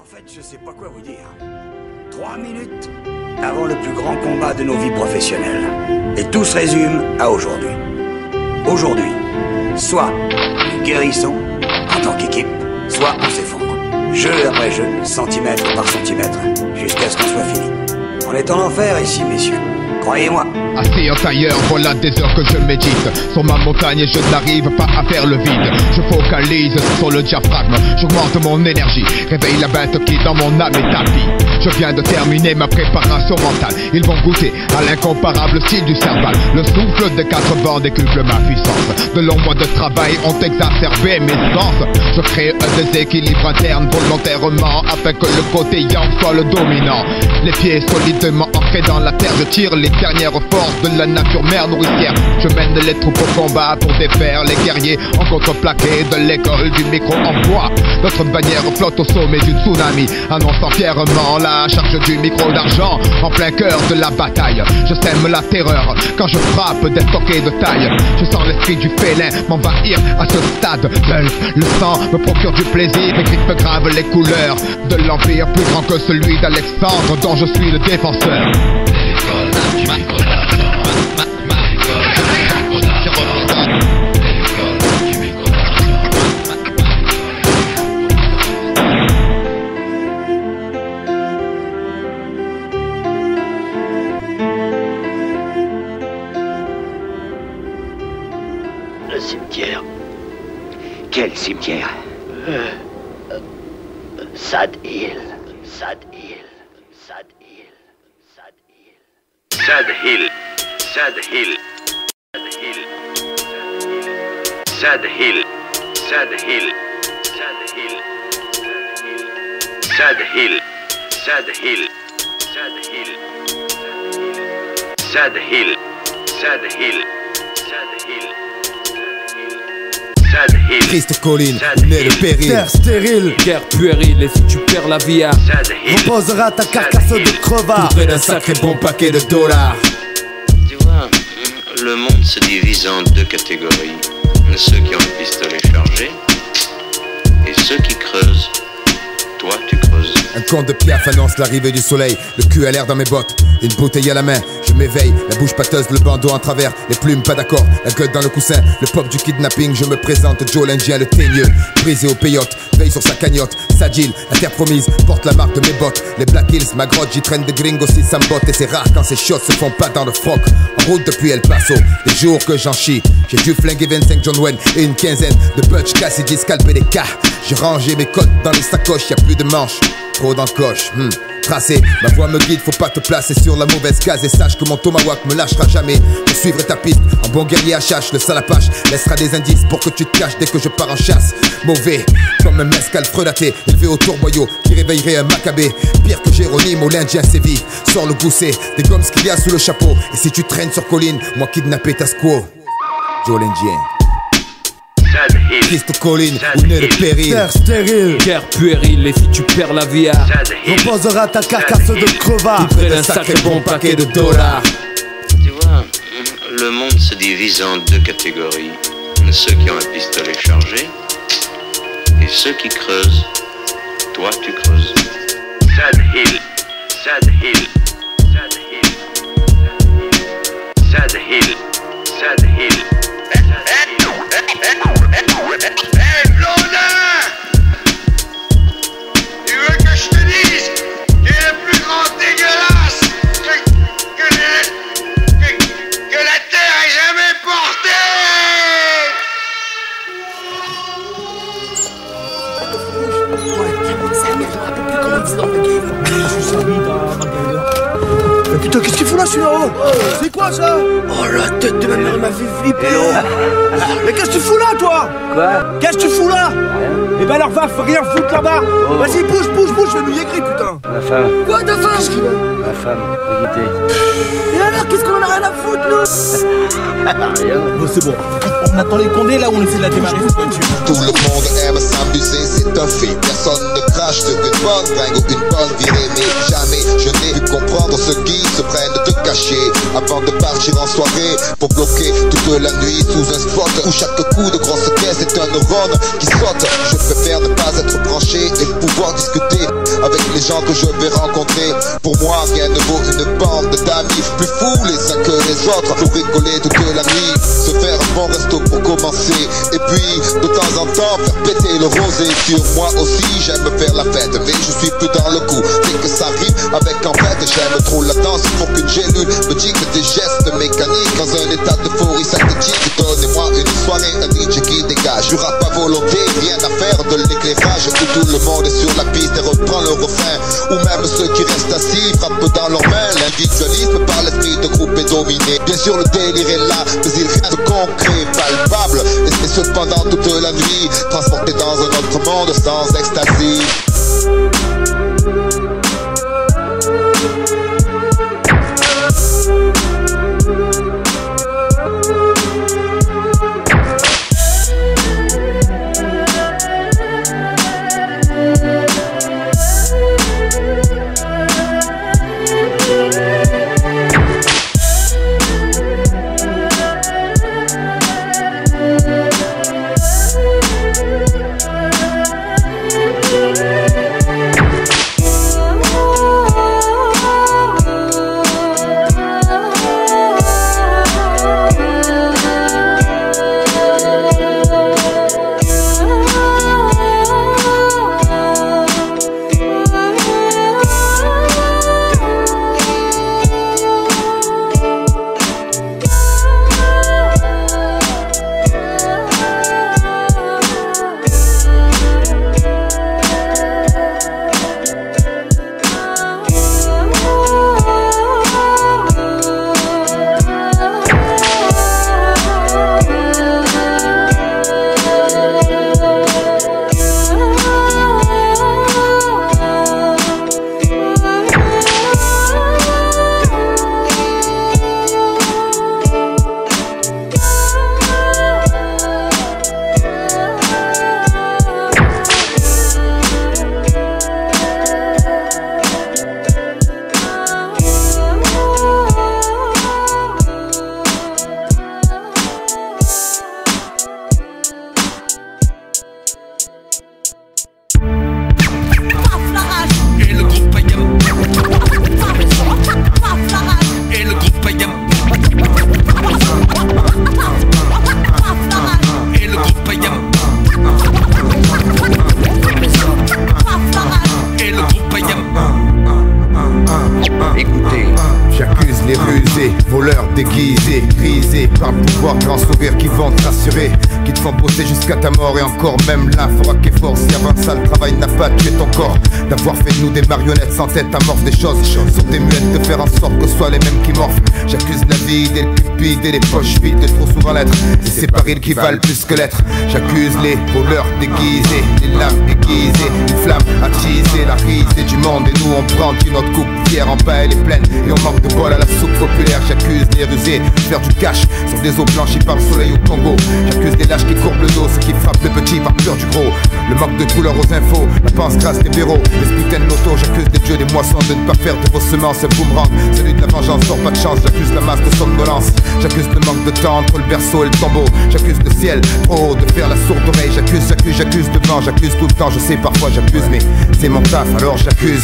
En fait, je sais pas quoi vous dire. 3 minutes avant le plus grand combat de nos vies professionnelles. Et tout se résume à aujourd'hui. Aujourd'hui, soit nous guérissons en tant qu'équipe, soit on s'effondre. Jeu après jeu, centimètre par centimètre, jusqu'à ce qu'on soit fini. On est en enfer ici, messieurs. Croyez-moi. Assis en tailleur, voilà des heures que je médite sur ma montagne et je n'arrive pas à faire le vide. Je focalise sur le diaphragme, j'augmente mon énergie, réveille la bête qui dans mon âme est tapis. Je viens de terminer ma préparation mentale. Ils vont goûter à l'incomparable style du Serval. Le souffle des 4 vents décuple ma puissance. De longs mois de travail ont exacerbé mes sens. Je crée un déséquilibre interne volontairement afin que le côté yang soit le dominant. Les pieds solidement ancrés dans la terre, je tire les dernières forces de la nature mère nourricière. Je mène les troupes au combat pour défaire les guerriers en contreplaqué de l'école du micro en bois. Notre bannière flotte au sommet du tsunami, annonçant fièrement la charge du micro d'argent en plein cœur de la bataille. Je sème la terreur quand je frappe des toquets de taille. Je sens l'esprit du félin m'envahir à ce stade. Le sang me procure du plaisir et grippe grave les couleurs de l'empire plus grand que celui d'Alexandre dont je suis le défenseur. Le cimetière. Quel cimetière? Sad Hill. Sad Hill. Sad Hill. Sad Hill. Sad Hill. Sad Hill. Sad Hill. Sad Hill. Sad Hill. Sad Hill. Sad Hill. Sad Hill. Sad Hill. Sad Hill. Sad Hill. Sad Hill. Triste colline, où naît le péril. Terre stérile, guerre puérile, et si tu perds la vie à Sad Hill. reposera ta carcasse de crevard. Près d'un sacré bon paquet de dollars. Tu vois, le monde se divise en 2 catégories. Ceux qui ont le pistolet chargé et ceux qui creusent. Toi, tu creuses. Un conte de Piaf annonce l'arrivée du soleil. Le cul à l'air dans mes bottes, une bouteille à la main. Je m'éveille, la bouche pâteuse, le bandeau en travers. Les plumes pas d'accord, la gueule dans le coussin. Le pop du kidnapping, je me présente Joe l'Indien, le teigneux. Brisé au peyote, veille sur sa cagnotte. Sagile, la terre promise, porte la marque de mes bottes. Les Black Hills, ma grotte, j'y traîne des gringos si ça me botte. Et c'est rare quand ces shots se font pas dans le froc. En route depuis El Paso, les jours que j'en chie. J'ai dû flinguer 25 John Wayne et une quinzaine de Butch Cassidy, scalper des cas. J'ai rangé mes codes dans les sacoches, y'a plus de manches. Trop d'encoche, tracé, ma voix me guide, faut pas te placer sur la mauvaise case. Et sache que mon tomahawk me lâchera jamais. Je suivrai ta piste, en bon guerrier HH. Le salapache laissera des indices pour que tu te caches dès que je pars en chasse. Mauvais, comme un mescal frelaté, élevé au tourboyau, qui réveillerait un macabé. Pire que Jérônime, l'Indien sévit. Sors le gousset, des gommes qu'il y a sous le chapeau. Et si tu traînes sur colline, moi kidnapper ta squaw. Joe l'Indien. Sad Hill. Triste colline, où naît le péril. Terre stérile, guerre puérile, et si tu perds la vie à Sad Hill. reposera ta carcasse de crevard. près d'un sacré bon paquet de dollars. Tu vois, le monde se divise en 2 catégories. Ceux qui ont un pistolet chargé et ceux qui creusent. Toi, tu creuses. Sad Hill. Sad Hill. Sad Hill. Sad Hill. Sad Hill. Hey, blondin! Tu veux que je te dise qu'il est le plus grand dégueulasse que la Terre ait jamais porté? Mais putain, qu'est-ce qu'il fout là celui-là? C'est quoi ça? Oh la tête de ma mère m'a fait flipper. Mais qu'est-ce que tu fous là toi? Quoi? Qu'est-ce que tu fous là? Eh ben alors va, faut rien foutre là-bas. Vas-y, bouge, je vais nous y écrire putain. Ma femme. Quoi ta femme? Ma femme, Brigitte. Et alors, qu'est-ce qu'on en a rien à foutre nous? Rien. Bon, c'est bon. On attend les condés là où on essaie de la démarrer. Tout le monde aime s'amuser, c'est un fait. Personne ne crache sur une bonne bringue ou une bonne virée. Mais jamais je n'ai pu comprendre ceux qui se prennent de te cacher avant de partir en soirée pour bloquer toute la nuit sous un spot où chaque coup de grosse caisse est un neurone qui saute. Je préfère ne pas être branché et pouvoir discuter avec les gens que je vais rencontrer. Pour moi rien ne vaut une bande d'amis plus fous les uns que les autres, pour rigoler toute la nuit, se faire un bon resto pour commencer, et puis de temps en temps faire péter le rosé. Sur moi aussi j'aime faire la fête, mais je suis plus dans le coup dès que ça rime avec en fait. J'aime trop la danse pour qu'une gélule me dicte des gestes mécaniques dans un état d'euphorie synthétique. Donnez-moi une soirée, un DJ qui dégage du rap à volonté, rien à faire de l'éclairage, où tout le monde est sur la piste et reprend le refrain, ou même ceux qui restent assis frappent dans leurs mains. L'individualisme par l'esprit de groupe est dominé. Bien sûr le délire est là, mais il reste concret, palpable, et cependant toute la nuit transporté dans un autre monde sans ecstasy. déguisé, grisé par le pouvoir, grand sourire qui vont te rassurer, qui te font bosser jusqu'à ta mort. Et encore même là, faudra qu'effort, si avant ça le travail n'a pas tué ton corps, d'avoir fait de nous des marionnettes sans tête, amorce des choses sur des muettes, de faire en sorte que ce soit les mêmes qui morphent. J'accuse la vie des cupides et les poches vides de trop souvent l'être, et c'est pas ils qui valent plus que l'être. J'accuse les voleurs déguisés, les lames aiguisées, une flamme attisée, la risée du monde. Et nous on prend une autre coupe fière, en bas elle est pleine et on manque de bol à la soupe populaire. J'accuse les rusés de faire du cash sur des eaux blanchies par le soleil au Congo. J'accuse des lâches qui courbent le dos, ceux qui frappent le petit par peur du gros. Le manque de couleur aux infos, la pense grasse des bureaux, les putains de loto. J'accuse les dieux des moissons de ne pas faire de vos semences un boomerang. Celui de la vengeance sort pas de chance. J'accuse la masse de somnolence, j'accuse le manque de temps entre le berceau et le tombeau. J'accuse le ciel trop haut de faire la sourde oreille. J'accuse devant, j'accuse tout le temps. Je sais parfois j'accuse mais c'est mon taf alors j'accuse.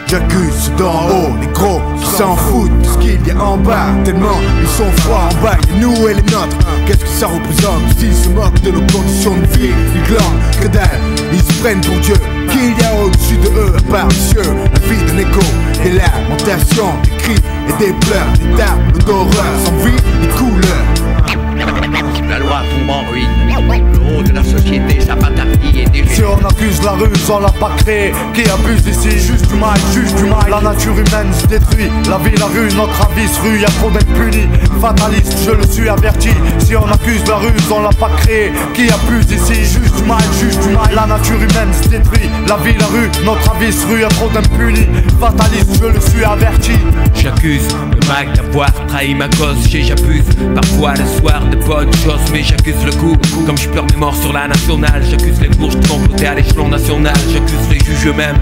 J'accuse d'en haut, les gros qui s'en foutent de ce qu'il y a en bas. Tellement ils sont froids en bas, et nous et les nôtres. Qu'est-ce que ça représente? S'ils se moquent de nos conditions de vie, ils glandent, que dalle, ils se prennent pour Dieu. Qu'il y a au-dessus de eux, par les cieux, la vie d'un écho, des lamentations, des cris et des pleurs, des tables d'horreur, sans vie ni couleur. La loi tombe en ruine, le haut de la société, sa patardie est déjugée. Si on accuse la ruse, on l'a pas créée. Qui abuse ici, juste du mal, juste du mal. La nature humaine se détruit, la vie, la rue, notre avis se rue. Y'a trop d'être puni, fataliste, je le suis averti. Si on accuse la ruse, on l'a pas créée. Qui abuse ici, juste du mal, juste du mal. La nature humaine se détruit, la vie, la rue, notre avis se rue. Y'a trop d'impunis, fataliste, je le suis averti. J'accuse le Mac d'avoir trahi ma cause, j'abuse parfois le soir de bonnes choses, mais j'accuse le coup, comme je pleure mes morts sur la nationale. J'accuse les bourges de comploter à l'échelon national. J'accuse les juges eux-mêmes,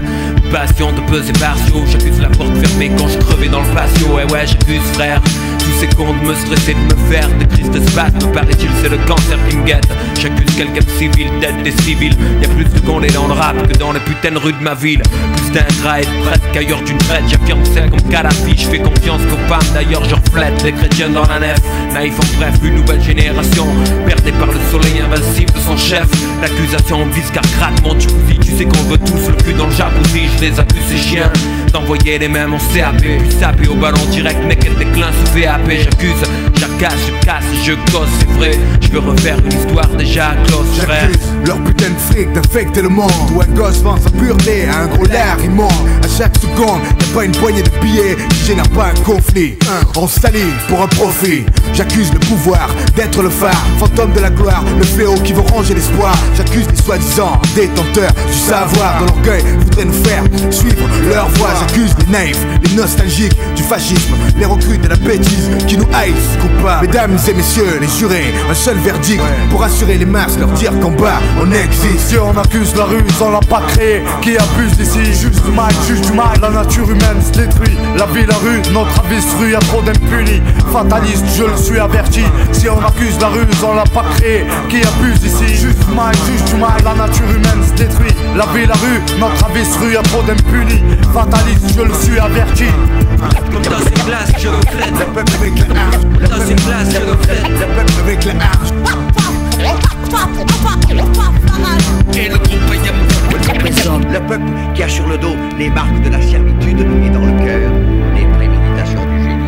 passion de peser partiaux. J'accuse la porte fermée quand je crevais dans le patio. Et ouais, j'accuse frère, tous ces cons de me stresser, de me faire des crises de spat. Me paraît-il c'est le cancer qui me guette. J'accuse quelqu'un de civil, d'être des civils. Y'a plus de condés dans le rap que dans les putains de rues de ma ville. Plus d'ingrat et presque ailleurs d'une traite. J'affirme c'est comme Kadhafi, je fais confiance qu'aux femmes. D'ailleurs je reflète les chrétiens dans la nef. Naïf en bref, une nouvelle génération perdée par le soleil invincible de son chef. L'accusation vise car gratte mon jacuzzi. Tu sais qu'on veut tous le cul dans le jacuzzi. Je les accuse ces chiens d'envoyer les mêmes en CAP. Puis sapé au ballon direct, naked déclin sous VAP. J'accuse, j'acasse, je casse, je gosse, c'est vrai. Je veux refaire une histoire déjà close, frère. Leur putain de fric d'infecter le monde. Où un gosse vend sa pureté à un gros lard immonde. À chaque seconde, y'a pas une poignée de billets qui génère pas un conflit. On s'aligne pour un profit. J'accuse le pouvoir d'être le phare, fantôme de la gloire, le fléau qui veut ranger l'espoir. J'accuse les soi-disant détenteurs du savoir. Dans l'orgueil, voudraient nous faire suivre leur voie. J'accuse les naïfs, les nostalgiques du fascisme, les recrues de la bêtise qui nous haïssent. Coupables. Mesdames et messieurs, les jurés, un seul verdict pour assurer les masses, leur dire qu'en bas on existe. Si on accuse la rue, on l'a pas créé. Qui abuse d'ici, juste du mal, juge du mal. La nature humaine se détruit, la vie, la rue, notre avis se rue, y'a trop d'impunis. Fataliste, je le suis averti. Si on accuse la rue, on l'a pas créé. Qui abuse d'ici, juste du mal, juge du mal. La nature humaine se détruit, la vie, la rue, notre avis se rue, y'a trop d'impunis. Fataliste, je le suis averti. Comme dans ces classes, je reflète le peuple avec la hache. Dans ces classes, je reflète le peuple avec la hache. Et le groupe représente le peuple qui a sur le dos les marques de la servitude et dans le cœur les préméditations du génie.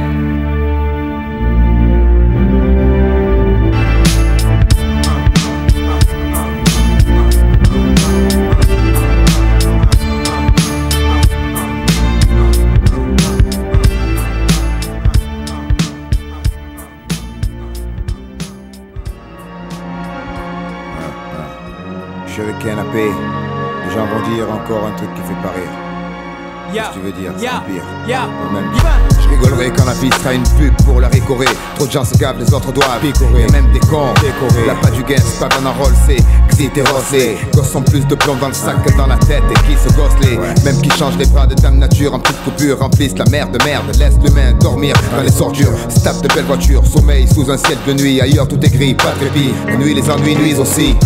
Je suis avec canapé, les gens vont dire encore un truc qui fait pas rire. Qu'est-ce que tu veux dire, c'est pire. Moi-même, je rigolerai quand la vie sera une pub pour la récorer. Trop de gens se gavent, les autres doivent picorer. Y'a même des cons décorés. La pas du gain, c'est pas dans un rôle, c'est xytérosé. Gosses ont plus de plomb dans le sac que dans la tête. Et qui se gosse les même qui changent les bras de dame nature en petite coupure, remplissent la mer de merde. Laisse l'humain dormir dans les ordures. Se tape de belles voitures, sommeil sous un ciel de nuit. Ailleurs tout est gris, pas de répit. La nuit, les ennuis nuisent aussi.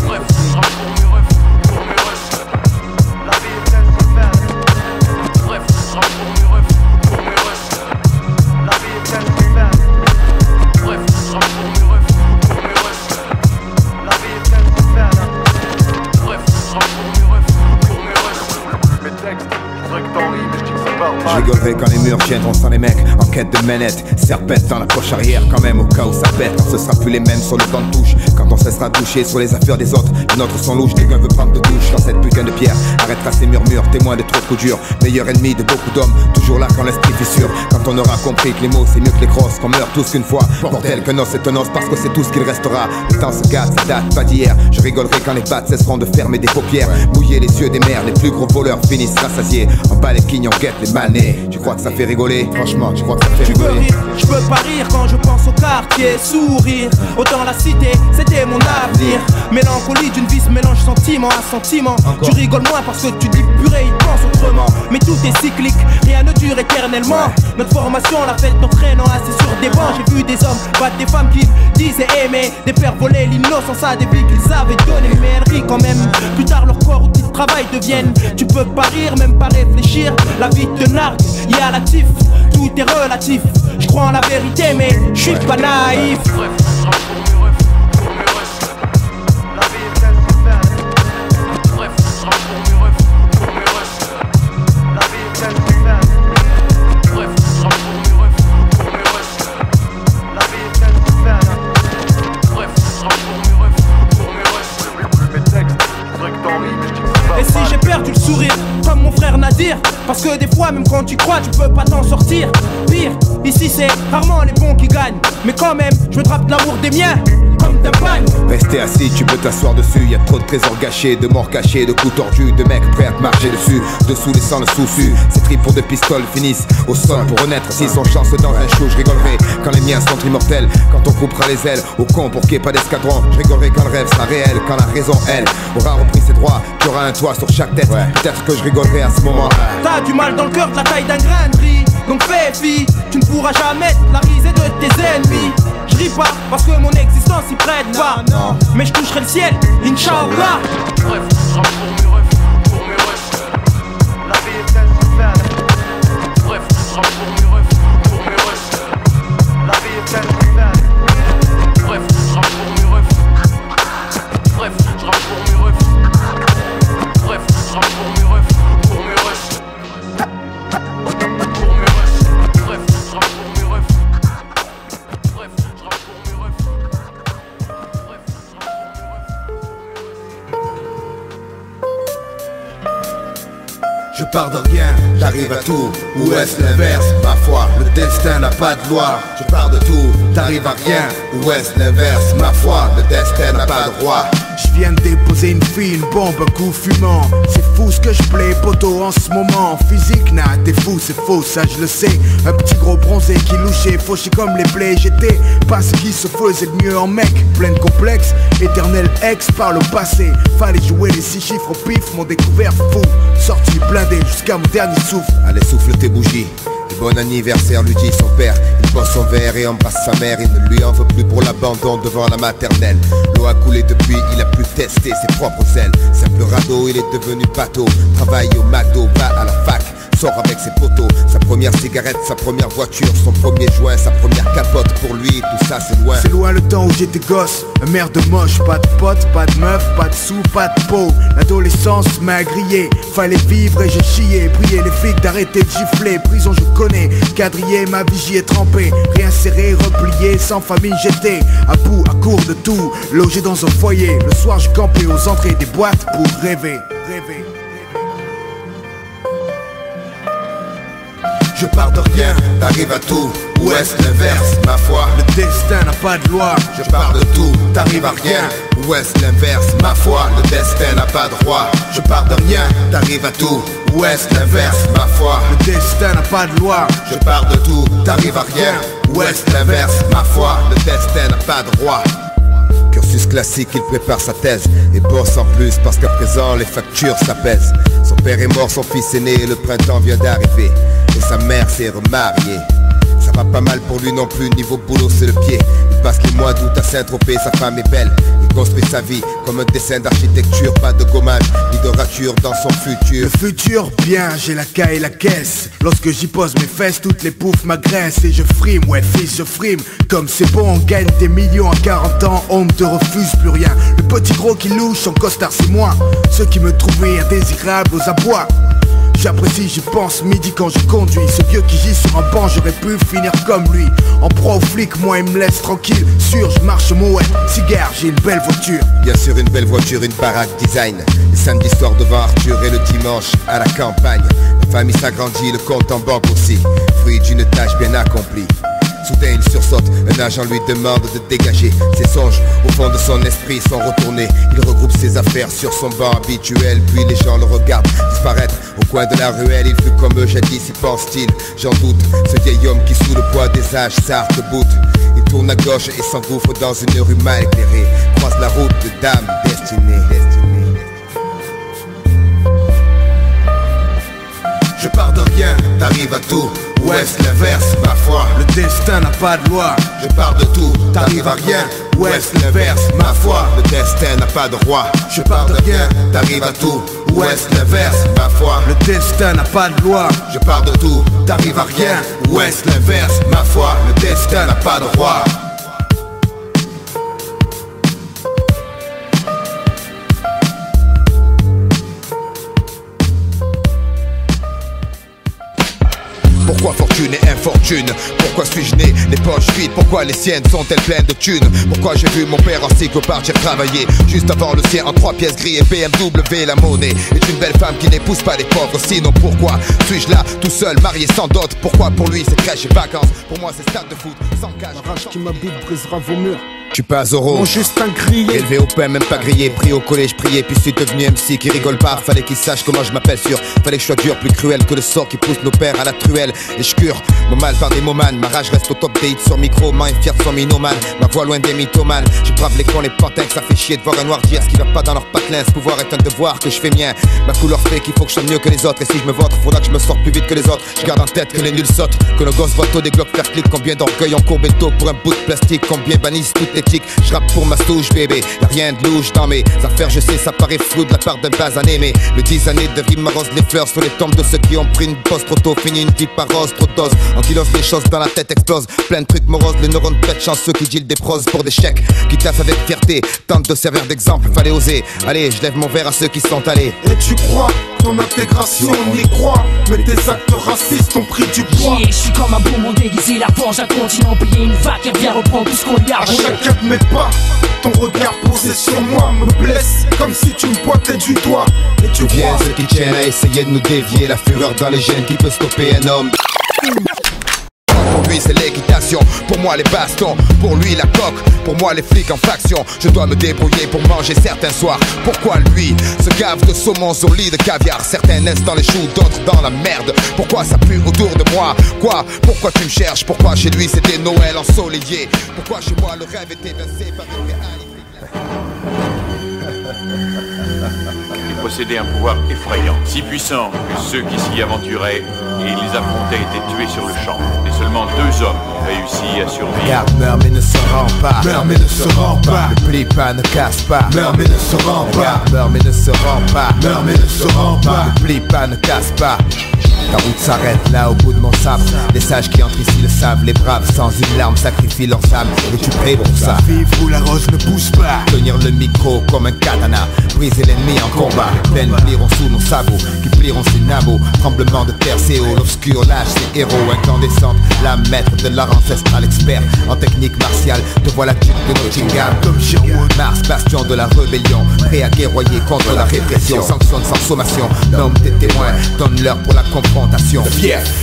Je rigolerai quand les murs viendront sans les mecs en quête de manette. Serpette dans la poche arrière quand même au cas où ça pète. Ce sera plus les mêmes sur le banc de touche. Quand on cessera de toucher sur les affaires des autres, les nôtres sont louches, quelqu'un veut prendre de douche dans cette putain de pierre. Arrêtera ces murmures, témoin de trop de coups durs. Meilleur ennemi de beaucoup d'hommes, toujours là quand l'esprit fissure. Quand on aura compris que les mots c'est mieux que les grosses, qu'on meurt tous qu'une fois. Bordel qu'un os est un os parce que c'est tout ce qu'il restera. Le temps se gâte, ça date pas d'hier. Je rigolerai quand les battes cesseront de fermer des paupières. Mouiller les yeux des mères, les plus gros voleurs finissent rassasiés. En bas les quignes, on guette les manés. Tu crois que ça fait rigoler? Franchement, tu crois que ça fait rigoler? Tu veux rire, je peux pas rire quand je pense au quartier. Sourire, autant la cité, c'était mon avenir. Mélancolie d'une vie se mélange sentiment à sentiment. Tu rigoles moins parce que tu dis purée, il pense autrement. Mais tout est cyclique, rien ne dure éternellement. Notre formation l'a faite entraînant assis sur des bancs. J'ai vu des hommes battre des femmes qu'ils disaient aimer. Des pères voler l'innocence à des vies qu'ils avaient données. Mais elles rient quand même, plus tard leur corps outil de travail deviennent. Tu peux pas rire, même pas réfléchir. La vie te nargue, y'a l'actif, tout est relatif. Je crois en la vérité mais je suis pas naïf. Et si j'ai perdu le sourire, comme mon frère Nadir, parce que des fois même quand tu crois tu peux pas t'en sortir. Pire, ici c'est rarement les bons qui gagnent. Mais quand même, je me trappe l'amour des miens comme d'un pagne. Rester assis, tu peux t'asseoir dessus. Y'a trop de trésors gâchés, de morts cachés, de coups tordus, de mecs prêts à te marcher dessus. Dessous laissant le souffle. Ces tripes pour de pistoles finissent au sol pour renaître. S'ils sont chanceux dans un show, je rigolerai quand les miens sont immortels. Quand on coupera les ailes au con pour qu'il n'y ait pas d'escadron. Je rigolerai quand le rêve sera réel, quand la raison, elle, aura repris ses droits. Tu auras un toit sur chaque tête. Peut-être que je rigolerai à ce moment. T'as du mal dans le cœur de la taille d'un grain de riz. Donc fais fi, tu ne pourras jamais être la risée de tes ennemis. Je ris pas parce que mon existence y prête pas. Mais je toucherai le ciel, Inch'Allah. Bref, pour mes refs, la vie est telle. Je pars de rien, j'arrive à tout. Ou est-ce l'inverse? Ma foi, le destin n'a pas de loi. Je pars de tout, t'arrives à rien. Ou est-ce l'inverse? Ma foi, le destin n'a pas de roi. Je viens de déposer une fille, une bombe, un coup fumant. C'est fou ce que je plais, poteau, en ce moment. Physique, nah, t'es fou, c'est faux, ça je le sais. Un petit gros bronzé qui louchait, fauché comme les plaies. J'étais pas ce qui se faisait de mieux en mec. Plein de complexes, éternel ex par le passé. Fallait jouer les 6 chiffres au pif, mon découvert fou. Sorti blindé jusqu'à mon dernier souffle. Allez, souffle tes bougies. Et bon anniversaire, lui dit son père. Il boit son verre et embrasse sa mère. Il ne lui en veut plus pour l'abandon devant la maternelle. L'eau a coulé depuis, il a pu tester ses propres ailes. Simple radeau, il est devenu bateau. Travaille au McDo, va à la fac, sort avec ses potos. Sa première cigarette, sa première voiture, son premier joint, sa première capote. Pour lui, tout ça c'est loin. C'est loin le temps où j'étais gosse. Un merde moche, pas de potes, pas de meuf, pas de sous, pas de peau. L'adolescence m'a grillé, fallait vivre et j'ai chié. Prier les flics d'arrêter de gifler. Prison je connais, quadrillé, ma vigie est trempée. Rien serré, replié, sans famille j'étais à bout, à court de tout, logé dans un foyer. Le soir je campais aux entrées des boîtes pour rêver. Je pars de rien, t'arrives à tout. Ou est-ce l'inverse? Ma foi, le destin n'a pas de loi. Je pars de tout, t'arrives à rien. Ou est-ce l'inverse? Ma foi, le destin n'a pas de roi. Je pars de rien, t'arrives à tout. Ou est-ce l'inverse? Ma foi, le destin n'a pas de loi. Je pars de tout, t'arrives à rien. Ou est-ce l'inverse? Ma foi, le destin n'a pas de roi. Cursus classique, il prépare sa thèse et bosse en plus parce qu'à présent les factures s'apaisent. Son père est mort, son fils est né et le printemps vient d'arriver. Et sa mère s'est remariée. Ça va pas mal pour lui non plus, niveau boulot c'est le pied. Il passe les mois d'août à Saint-Tropez, sa femme est belle. Il construit sa vie comme un dessin d'architecture. Pas de gommage, ni de rature dans son futur. Le futur, bien, j'ai la caille et la caisse. Lorsque j'y pose mes fesses, toutes les poufs m'agressent. Et je frime, ouais fils, je frime. Comme c'est bon, on gagne des millions à 40 ans, on ne te refuse plus rien. Le petit gros qui louche, son costard c'est moi. Ceux qui me trouvaient indésirable aux abois. J'apprécie, j'y pense midi quand je conduis. Ce vieux qui gît sur un banc, j'aurais pu finir comme lui. En proie au flic, moi il me laisse tranquille. Sûr, je marche mouette, cigare, j'ai une belle voiture. Bien sûr une belle voiture, une baraque design. Les samedis soirs devant Arthur et le dimanche à la campagne. La famille s'agrandit, le compte en banque aussi. Fruit d'une tâche bien accomplie. Soudain il sursaute, un agent lui demande de dégager. Ses songes au fond de son esprit sont retournés. Il regroupe ses affaires sur son banc habituel. Puis les gens le regardent disparaître au coin de la ruelle. Il fut comme eux jadis, y pense-t-il? J'en doute, ce vieil homme qui sous le poids des âges s'arc-boute. Il tourne à gauche et s'engouffre dans une rue mal éclairée. Croise la route de Dame Destinée. Je pars de rien, t'arrives à tout. Ou est-ce l'inverse? Ma foi, le destin n'a pas de loi. Je pars de tout, t'arrives à rien. Ou est-ce l'inverse? Ma foi, le destin n'a pas de roi. Je pars de rien, t'arrives à tout. Ou est-ce l'inverse? Ma foi, le destin n'a pas de loi. Je pars de tout, t'arrives à rien. Ou est-ce l'inverse? Ma foi, le destin n'a pas de roi. Pourquoi fortune et infortune? Pourquoi suis-je né les poches vides? Pourquoi les siennes sont-elles pleines de thunes? Pourquoi j'ai vu mon père en cycle partir travailler juste avant le sien en 3 pièces gris et BMW? La monnaie est une belle femme qui n'épouse pas les pauvres. Sinon pourquoi suis-je là tout seul, marié sans dot? Pourquoi pour lui c'est crèche et vacances? Pour moi c'est stade de foot sans cage. La rage qui m'habite brisera vos murs. Je suis pas Zoro, mon juste un grillé. Élevé au pain, même pas grillé. Pris au collège, prié, puis suis devenu MC qui rigole pas. Fallait qu'il sache comment je m'appelle sûr. Fallait que je sois dur, plus cruel que le sort qui pousse nos pères à la truelle. Et je cure mon mal par des momanes. Ma rage reste au top des hits sur micro. Main est fier de son minomane. Ma voix loin des mythomanes. Je brave les cons, les pantins, que ça fait chier de voir un noir dire ce qui va pas dans leur patelin. Ce pouvoir est un devoir que je fais mien. Ma couleur fait qu'il faut que je sois mieux que les autres. Et si je me vote, faudra que je me sorte plus vite que les autres. Je garde en tête que les nuls sautent. Que nos gosses voient des glocks faire clic. Combien d'orgueil en courbe et dos pour un bout de plastique. Combien bannissent toute éthique. Je rappe pour ma stouche bébé, y'a rien de louche dans mes affaires, je sais ça paraît flou de la part d'un basané. Mais le 10 années de rime m'arrose les fleurs sur les tombes de ceux qui ont pris une pause trop tôt. Fini une vie par rose, trop dose. En kilos les choses dans la tête explosent. Plein de trucs moroses, les neurones pètent chanceux qui dealent des pros pour des chèques. Qui taffent avec fierté, tentent de servir d'exemple, fallait oser. Allez, je lève mon verre à ceux qui sont allés. Et tu crois, ton intégration on y croit. Mais tes actes racistes ont pris du poids. Je suis comme un bonbon déguisé, la fange, un continent oublié, une vague qui revient reprendre tout ce qu'on lui a à chacun de mes pas. Ton regard posé sur moi me blesse comme si tu me pointais du doigt. Et tu viens crois ceux qui tiennent à essayer de nous dévier. La fureur dans les gènes qui peut stopper un homme. Pour lui c'est l'équitation, pour moi les bastons, pour lui la coque, pour moi les flics en faction. Je dois me débrouiller pour manger certains soirs. Pourquoi lui se gave de saumon au lit de caviar? Certains naissent dans les choux, d'autres dans la merde. Pourquoi ça pue autour de moi? Quoi? Pourquoi tu me cherches? Pourquoi chez lui c'était Noël ensoleillé? Pourquoi chez moi le rêve était évincé par une réalité? Il possédait un pouvoir effrayant, si puissant que ceux qui s'y aventuraient et les affrontaient étaient tués sur le champ. Et seulement 2 hommes ont réussi à survivre. Regarde, meurt mais ne se rend pas. Meurs mais ne se rend pas. Ne plie pas, ne casse pas. Meurs mais ne se rend pas. Regarde, meurt mais ne se rend pas. Meurs mais ne se rend pas. Ne plie pas, ne casse pas. La route s'arrête là au bout de mon sabre. Les sages qui entrent ici le savent. Les braves sans une larme sacrifient leurs âmes. Et tu payes pour ça. Vivre où la rose ne pousse pas. Tenir le micro comme un katana. Briser l'ennemi en combat. Les plaines plieront sous nos sabots. Qui plieront ses nabots. Tremblement de terre, c'est haut. L'obscur lâche ses héros incandescentes. La maître de l'art ancestral expert en technique martiale. Te voilà duc de Nottingham. Comme Sherwood. Mars, bastion de la rébellion. Prêt à guerroyer contre la répression. Sanctionne sans sommation. Nomme tes témoins. Donne-leur pour la confrontation.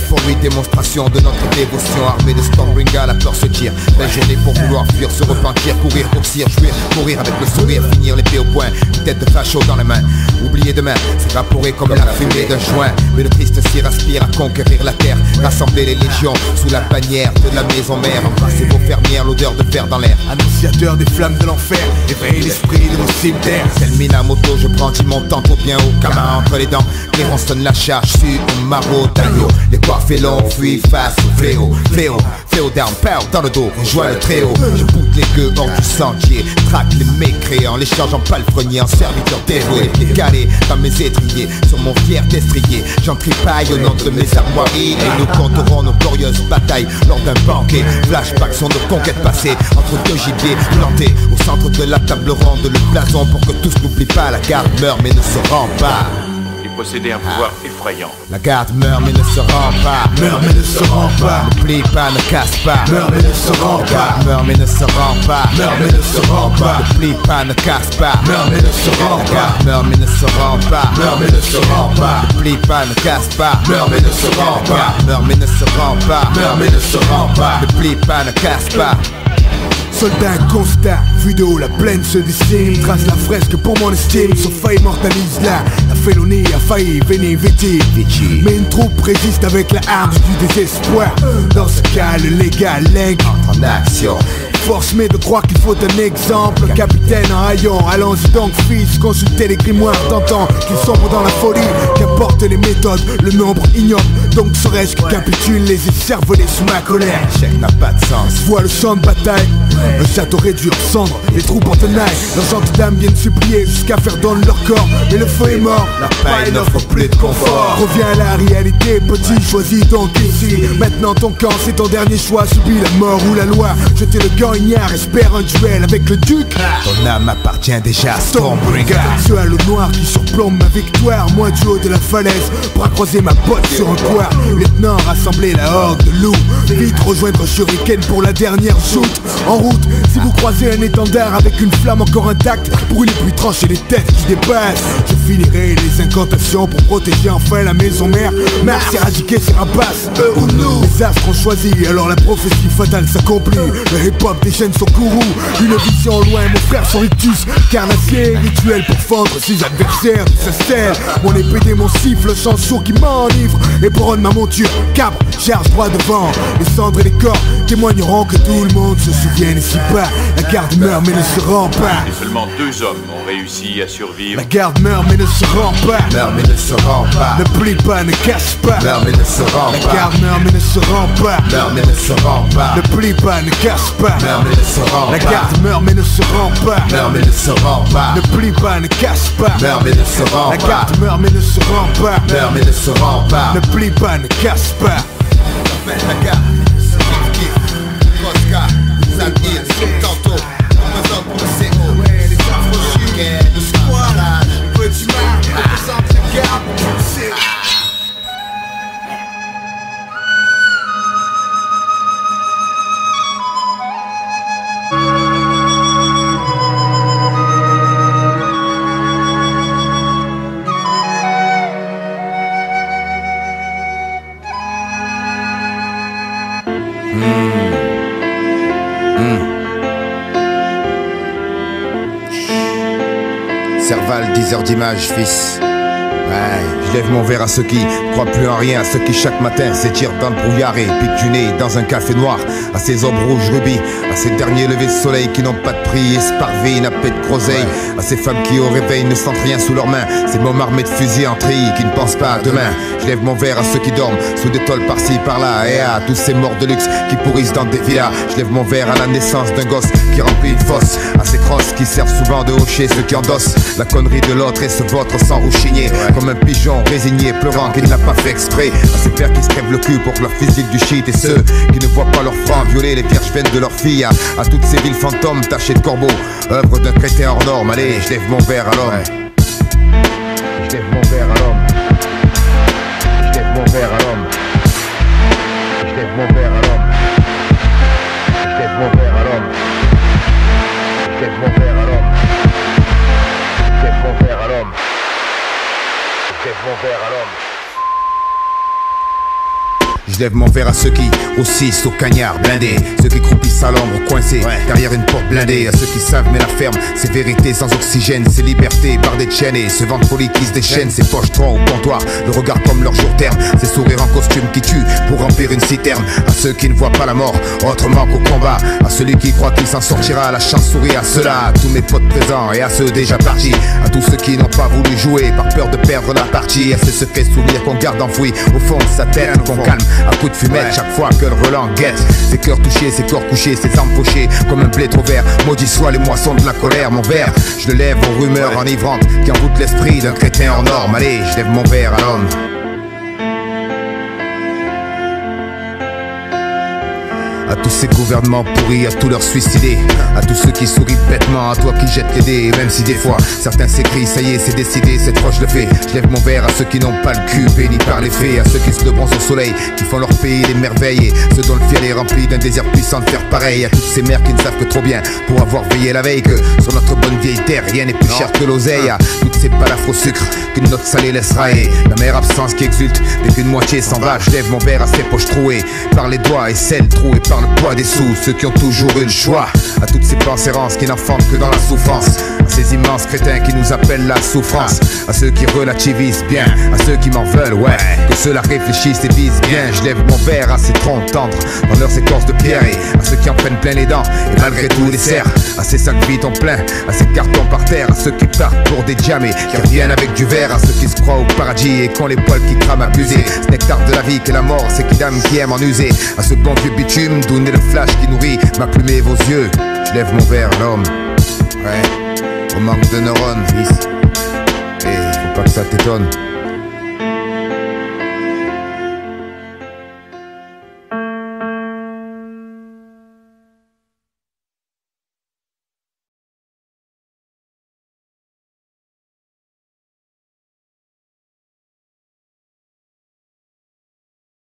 Pour lui démonstration de notre dévotion. Armée de Stormbringer, la peur se tire. Gêné pour vouloir fuir, se repentir. Courir, coursir, jouir, courir avec le sourire. Finir l'épée au poing, une tête de facho dans les mains. Oublier demain, s'évaporer comme la fumée d'un joint. Mais le Christ s'y aspire à conquérir la terre. Rassembler les légions sous la bannière de la maison mère. Embrasser vos fermières, l'odeur de fer dans l'air. Annonciateur des flammes de l'enfer, éveille l'esprit de nos cimetières. Tel Minamoto, je brandis mon tantôt bien haut. Camin entre les dents, Cléron sonne la charge sur un marot d'agneau. Les coiffés longs fuient face au fléau. Fléau, fléau down, pow, dans le dos, rejoins le tréau. Je boute les gueux hors du sentier. Traque les mécréants, les charge en palefrenier. En serviteur dévoué, les calés dans mes étriers. Sur mon fier destrier, j'en tripaille au nom de mes armoiries. Et nous compterons nos glorieuses batailles lors d'un banquet. Flashback sont nos conquêtes passées entre 2 gibiers plantés au centre de la table ronde. Le blason pour que tous n'oublient pas. La garde meurt mais ne se rend pas. Possédait un pouvoir effrayant. La garde meurt mais ne se rend pas. Meurt mais ne se rend pas. Ne plie pas, ne casse pas. Meurt mais ne se rend pas. Meurt mais ne se rend pas. Meurt mais ne se rend pas. Ne plie pas, ne casse pas. Meurt mais ne se rend pas. Meurt mais ne se rend pas. Meurt mais ne se rend pas. Ne plie pas, ne casse pas. Meurt mais ne se rend pas. Meurt mais ne se rend pas. Meurt mais ne se rend pas. Ne plie pas, ne casse pas. Soldat constat, vue de haut la plaine se dessine. Trace la fresque pour mon estime, sauf faille immortalise là. La félonie a failli, veni viti. Mais une troupe résiste avec la arme du désespoir. Dans ce cas, le légal lègue en action. Force mais de croire qu'il faut un exemple. Capitaine en haillons, allons-y donc fils. Consultez les grimoires d'antan qui sombrent dans la folie. Qu'importe les méthodes, le nombre ignoble. Donc serait-ce que capitule les écervelés sous ma colère. L'échec n'a pas de sens. Vois le champ de bataille, un château réduit en cendres, les troupes en tenaille. Leurs gentes dames viennent supplier jusqu'à faire don de leur corps. Mais le feu est mort, la paille n'offre plus de confort. Reviens à la réalité, petit, choisis donc ici. Maintenant ton camp, c'est ton dernier choix. Subis la mort ou la loi, jetez le gant ignare. Espère un duel avec le duc. Ton âme appartient déjà à Stormbringer. Ce halo noir qui surplombe ma victoire. Moi du haut de la falaise, bras croisés ma botte sur un poire. Lieutenant, rassembler la horde de loups. Vite rejoindre Shuriken pour la dernière shoot. En route, si vous croisez un étendard avec une flamme encore intacte, brûlez puis tranchez les têtes qui dépassent. Je finirai les incantations pour protéger enfin la maison mère. Mars éradiquer ses rapaces, eux ou nous. Les astres ont choisi, alors la prophétie fatale s'accomplit. Le hip-hop déchaîne son courroux. Une vision loin, mon frère son rictus. Carnassier, rituel pour fendre ses adversaires de sa selle. Mon épée mon siffle, chant sourd qui m'enivre. Éperonne ma monture, cabre, charge droit devant. Les cendres et les corps témoigneront que tout le monde se souvienne ici pas. La garde meurt mais ne se rend pas. Et seulement 2 hommes ont réussi à survivre. La garde meurt mais ne se rend pas. Meurt mais ne se rend pas. Ne plie pas, ne casse pas. Meurt mais ne se rend pas. La garde meurt mais ne se rend pas. Meurt mais ne se rend pas. Ne plie pas, ne casse pas. Meurt mais ne se rend pas. La garde meurt mais ne se rend pas. Meurt mais ne se rend pas. Ne plie pas, ne casse pas. Meurt mais ne se rend pas. La garde meurt mais ne se rend pas. Meurt mais ne se rend pas. Ne plie pas, ne casse pas. La garde, Koska, Zalgir, tantôt, on présente pour le CO. Les affranchis, le squad, petit man, représente la garde, c'est... Serval, 10 heures d'image, fils. Ouais, je lève mon verre à ceux qui croient plus en rien, à ceux qui chaque matin s'étirent dans le brouillard et piquent du nez dans un café noir, à ces hommes rouges rubis, à ces derniers levés de soleil qui n'ont pas de prix, esparvés, nappés de groseille, à ces femmes qui au réveil ne sentent rien sous leurs mains, ces mômes armés de fusils en treillis qui ne pensent pas à demain. Je lève mon verre à ceux qui dorment sous des tôles par-ci par-là, et à tous ces morts de luxe qui pourrissent dans des villas. Je lève mon verre à la naissance d'un gosse qui remplit une fosse, à ces crosses qui servent souvent de hocher ceux qui endossent la connerie de l'autre et se vautrent sans rouchigner, comme un pigeon résigné pleurant qui ne l'a pas fait exprès, à ces pères qui se crèvent le cul pour leur physique du shit, et ceux qui ne voient pas leurs francs violer les vierges veines de leurs filles, à toutes ces villes fantômes tachées de corbeaux, œuvre d'un crétin hors norme. Allez, je lève mon verre à l'homme. Je lève mon verre à l'homme. Je lève mon verre à l'homme. Je lève mon verre à l'homme. Je lève mon verre à l'homme. Je lève mon verre à l'homme. Je lève mon verre à l'homme. Je lève mon verre à l'homme. Je lève mon verre à ceux qui grossissent au cagnard blindé, ceux qui croupissent à l'ombre coincés derrière une porte blindée, à ceux qui savent mais la ferme, ces vérités sans oxygène, ces libertés bardées de chaînes et ce ventre folie qui se déchaîne, ces poches troncs au comptoir, le regard comme leur jour terme, ces sourires en costume qui tuent pour remplir une citerne, à ceux qui ne voient pas la mort autrement qu'au combat, à celui qui croit qu'il s'en sortira, la chance sourit à ceux-là, à tous mes potes présents et à ceux déjà partis, à tous ceux qui n'ont pas voulu jouer par peur de perdre la partie, à ces secrets souvenirs qu'on garde enfouis au fond de sa tête, qu'on calme à coup de fumette chaque fois que le relent guette, ces cœurs touchés, ces corps couchés, ces armes fauchées comme un blé trop vert, maudit soit les moissons de la colère, mon verre je le lève aux rumeurs enivrantes qui envoûtent l'esprit d'un crétin hors norme. Allez, je lève mon verre à l'homme. À tous ces gouvernements pourris, à tous leurs suicidés, à tous ceux qui sourient bêtement, à toi qui jettes les dés, même si des fois certains s'écrient, ça y est c'est décidé, cette fois je le fais. Je lève mon verre à ceux qui n'ont pas le cul béni par les faits, à ceux qui se le bronzent au soleil, qui font leur pays des merveilles, et ceux dont le fiel est rempli d'un désir puissant de faire pareil, à toutes ces mères qui ne savent que trop bien pour avoir veillé la veille, que sur notre bonne vieille terre rien n'est plus cher que l'oseille, à toutes ces balafres au sucre qu'une note salée laisse railler, la mère absence qui exulte dès qu'une moitié s'en va. Je lève mon verre à ces poches trouées par les doigts et celles trouées par le poids des sous, ceux qui ont toujours eu le choix, à toutes ces pensées rances qui n'enfantent que dans la souffrance, à ces immenses crétins qui nous appellent la souffrance, à ceux qui relativisent bien, à ceux qui m'en veulent, ouais, que ceux-là réfléchissent et visent bien. Je lève mon verre à ces troncs tendres dans leurs écorces de pierre, et à ceux qui en prennent plein les dents et malgré tout les serrent, à ces sacs vides en plein, à ces cartons par terre, à ceux qui partent pour des diamés, qui reviennent avec du verre, à ceux qui se croient au paradis et qui ont les poils qui crament abusés, ce nectar de la vie que la mort, c'est qui dame qui aime en user, à ce bon vieux bitume d'où naît le flash qui nourrit ma plume et vos yeux. Je lève mon verre à l'homme, ouais, au manque de neurones, fils, et faut pas que ça t'étonne.